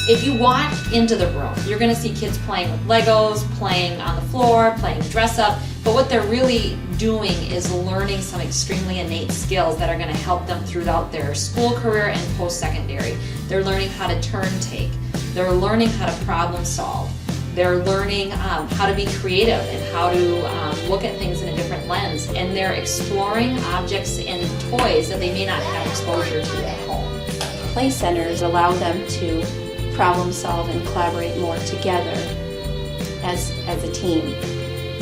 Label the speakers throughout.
Speaker 1: If you walk into the room, you're going to see kids playing with Legos, playing on the floor, playing dress up, but what they're really doing is learning some extremely innate skills that are going to help them throughout their school career and post-secondary. They're learning how to turn take. They're learning how to problem solve. They're learning how to be creative and how to look at things in a different lens. And they're exploring objects and toys that they may not have exposure to at home.
Speaker 2: Play centers allow them to problem solve and collaborate more together as a team.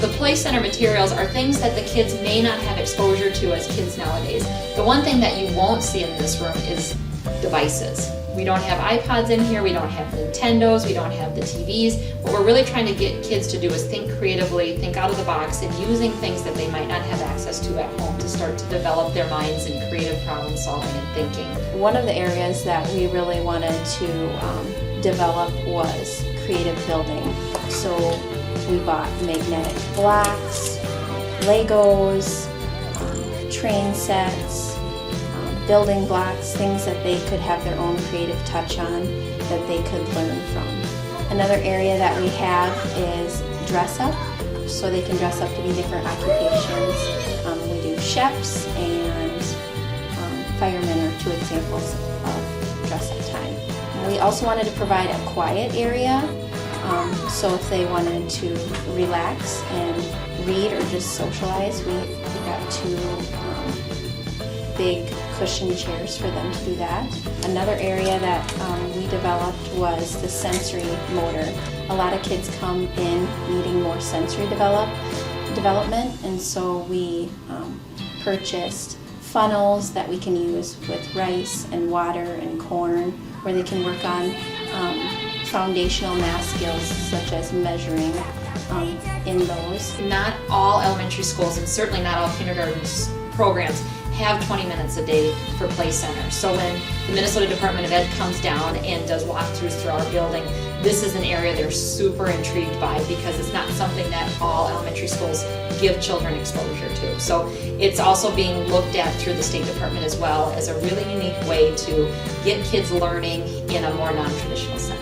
Speaker 1: The Play Center materials are things that the kids may not have exposure to as kids nowadays. The one thing that you won't see in this room is devices. We don't have iPods in here, we don't have Nintendos, we don't have the TVs. What we're really trying to get kids to do is think creatively, think out of the box, and using things that they might not have access to at home to start to develop their minds in creative problem solving and thinking.
Speaker 2: One of the areas that we really wanted to develop was creative building. So we bought magnetic blocks, Legos, train sets, building blocks, things that they could have their own creative touch on that they could learn from. Another area that we have is dress up, so they can dress up to be different occupations. We do chefs and firemen are two examples of dress up time. We also wanted to provide a quiet area, so if they wanted to relax and read or just socialize, we got two big cushion chairs for them to do that. Another area that we developed was the sensory motor. A lot of kids come in needing more sensory development, and so we purchased funnels that we can use with rice and water and corn, where they can work on foundational math skills such as measuring in those.
Speaker 1: Not all elementary schools, and certainly not all kindergarten programs, have 20 minutes a day for Play Center. So when the Minnesota Department of Ed comes down and does walkthroughs through our building, this is an area they're super intrigued by because it's not something that all elementary schools give children exposure to. So it's also being looked at through the State Department as well as a really unique way to get kids learning in a more non-traditional sense.